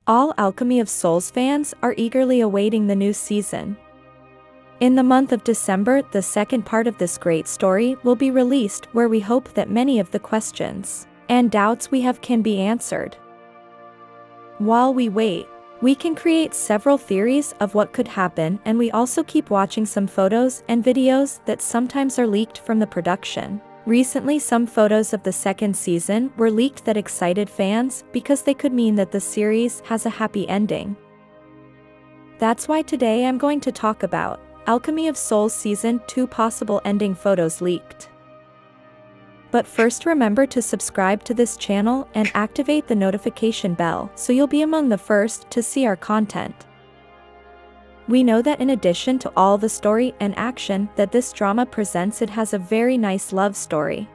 All Alchemy of Souls fans are eagerly awaiting the new season. In the month of December, the second part of this great story will be released, where we hope that many of the questions and doubts we have can be answered. While we wait, we can create several theories of what could happen, and we also keep watching some photos and videos that sometimes are leaked from the production. Recently, some photos of the second season were leaked that excited fans because they could mean that the series has a happy ending. That's why today I'm going to talk about Alchemy of Souls Season 2 possible ending photos leaked. But first, remember to subscribe to this channel and activate the notification bell so you'll be among the first to see our content. We know that in addition to all the story and action that this drama presents, it has a very nice love story.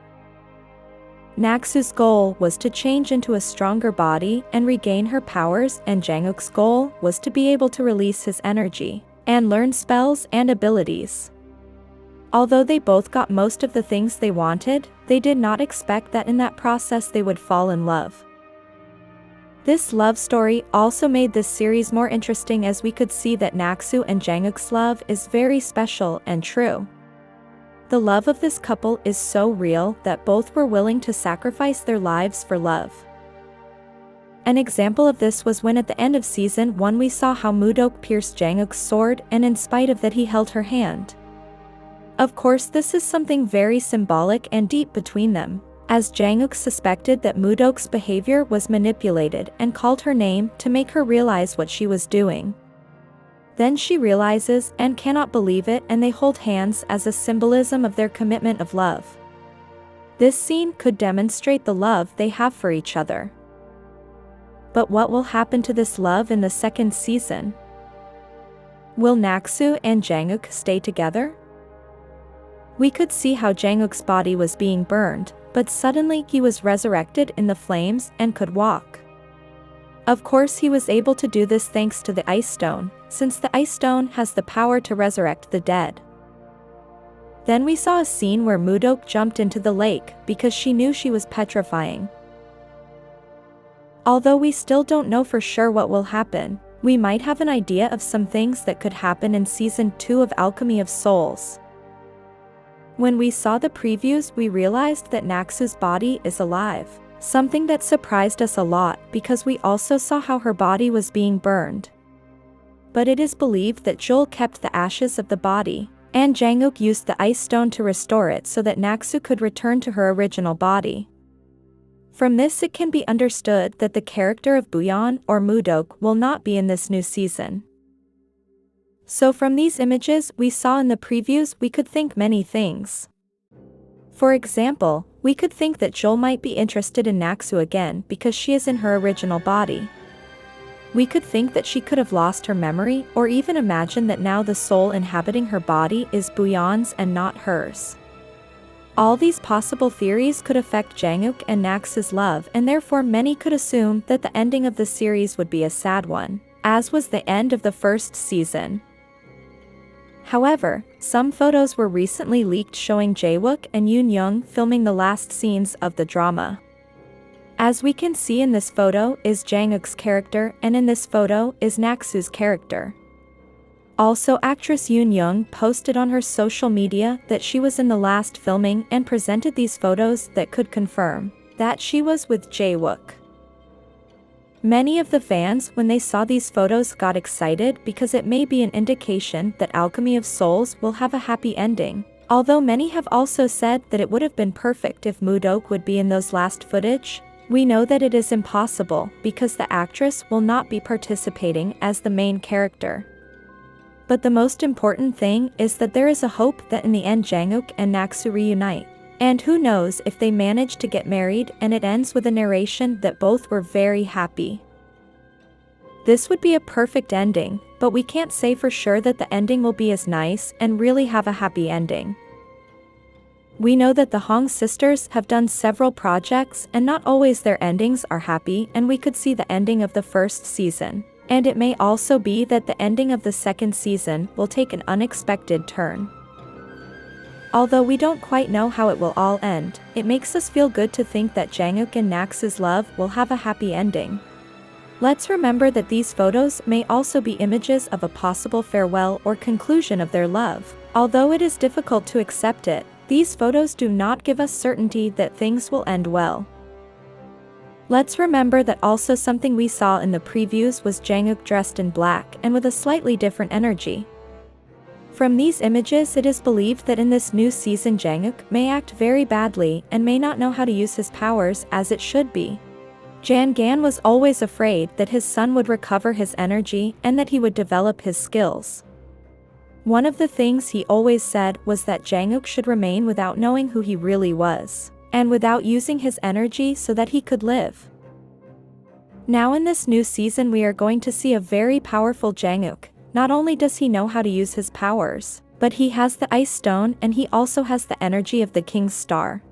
Naksu's goal was to change into a stronger body and regain her powers, and Jang-wook's goal was to be able to release his energy and learn spells and abilities. Although they both got most of the things they wanted, they did not expect that in that process they would fall in love. This love story also made this series more interesting, as we could see that Naksu and Jang-wook's love is very special and true. The love of this couple is so real that both were willing to sacrifice their lives for love. An example of this was when at the end of season 1 we saw how Mu-Deok pierced Jang-wook's sword, and in spite of that he held her hand. Of course, this is something very symbolic and deep between them, as Jang-wook suspected that Mu-Deok's behavior was manipulated and called her name to make her realize what she was doing. Then she realizes and cannot believe it, and they hold hands as a symbolism of their commitment of love. This scene could demonstrate the love they have for each other. But what will happen to this love in the second season? Will Naksu and Jang-wook stay together? We could see how Jang-wook's body was being burned, but suddenly he was resurrected in the flames and could walk. Of course, he was able to do this thanks to the Ice Stone, since the Ice Stone has the power to resurrect the dead. Then we saw a scene where Mu-Deok jumped into the lake because she knew she was petrifying. Although we still don't know for sure what will happen, we might have an idea of some things that could happen in Season 2 of Alchemy of Souls. When we saw the previews, we realized that Naksu's body is alive, something that surprised us a lot because we also saw how her body was being burned. But it is believed that Joel kept the ashes of the body, and Jang-wook used the Ice Stone to restore it so that Naksu could return to her original body. From this, it can be understood that the character of Buyeon or Mu-Deok will not be in this new season. So from these images we saw in the previews, we could think many things. For example, we could think that Joel might be interested in Naksu again because she is in her original body. We could think that she could have lost her memory, or even imagine that now the soul inhabiting her body is Buyeon's and not hers. All these possible theories could affect Jang-wook and Naksu's love, and therefore many could assume that the ending of the series would be a sad one, as was the end of the first season. However, some photos were recently leaked showing Jae-wook and Yoon-young filming the last scenes of the drama. As we can see, in this photo is Jang-wook's character, and in this photo is Naksu's character. Also, actress Yoon-young posted on her social media that she was in the last filming and presented these photos that could confirm that she was with Jae-wook. Many of the fans, when they saw these photos, got excited because it may be an indication that Alchemy of Souls will have a happy ending, although many have also said that it would have been perfect if Mu-Deok would be in those last footage. We know that it is impossible because the actress will not be participating as the main character. But the most important thing is that there is a hope that in the end Jang-wook and Naksu reunite. And who knows if they manage to get married and it ends with a narration that both were very happy. This would be a perfect ending, but we can't say for sure that the ending will be as nice and really have a happy ending. We know that the Hwang sisters have done several projects and not always their endings are happy, and we could see the ending of the first season. And it may also be that the ending of the second season will take an unexpected turn. Although we don't quite know how it will all end, it makes us feel good to think that Jang-wook and Naksu's love will have a happy ending. Let's remember that these photos may also be images of a possible farewell or conclusion of their love. Although it is difficult to accept it, these photos do not give us certainty that things will end well. Let's remember that also something we saw in the previews was Jang-wook dressed in black and with a slightly different energy. From these images, it is believed that in this new season Jang-wook may act very badly and may not know how to use his powers as it should be. Jang-gan was always afraid that his son would recover his energy and that he would develop his skills. One of the things he always said was that Jang-wook should remain without knowing who he really was, and without using his energy so that he could live. Now in this new season we are going to see a very powerful Jang-wook. Not only does he know how to use his powers, but he has the ice stone and he also has the energy of the king's star.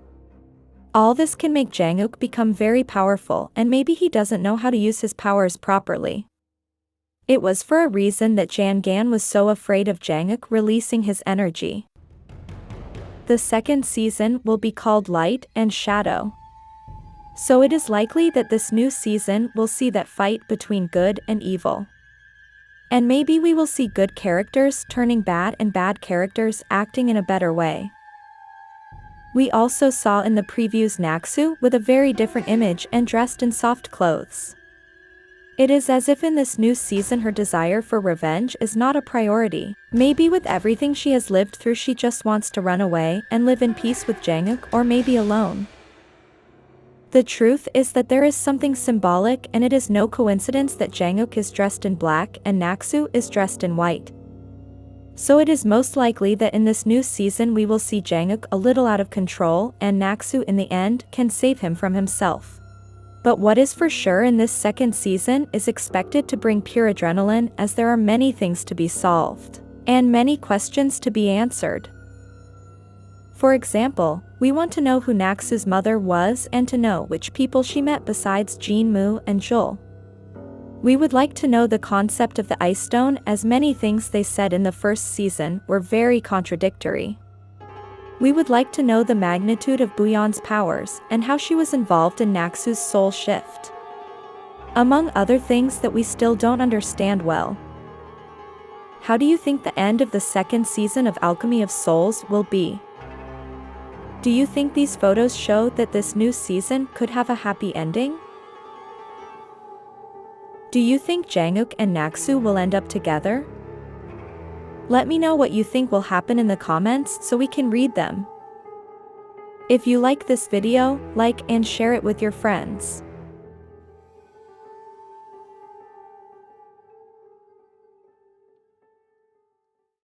All this can make Jang-wook become very powerful, and maybe he doesn't know how to use his powers properly. It was for a reason that Jang-gan was so afraid of Jang-wook releasing his energy. The second season will be called Light and Shadow. So it is likely that this new season will see that fight between good and evil. And maybe we will see good characters turning bad and bad characters acting in a better way. We also saw in the previews Naksu with a very different image and dressed in soft clothes. It is as if in this new season her desire for revenge is not a priority. Maybe with everything she has lived through she just wants to run away and live in peace with Jang-wook, or maybe alone. The truth is that there is something symbolic, and it is no coincidence that Jang-wook is dressed in black and Naksu is dressed in white. So it is most likely that in this new season we will see Jang-wook a little out of control and Naksu in the end can save him from himself. But what is for sure in this second season is expected to bring pure adrenaline, as there are many things to be solved, and many questions to be answered. For example, we want to know who Naksu's mother was and to know which people she met besides Jin-moo and Jul. We would like to know the concept of the ice stone, as many things they said in the first season were very contradictory. We would like to know the magnitude of Booyeon's powers and how she was involved in Naksu's soul shift, among other things that we still don't understand well. How do you think the end of the second season of Alchemy of Souls will be? Do you think these photos show that this new season could have a happy ending? Do you think Jang-wook and Naksu will end up together? Let me know what you think will happen in the comments so we can read them. If you like this video, like and share it with your friends.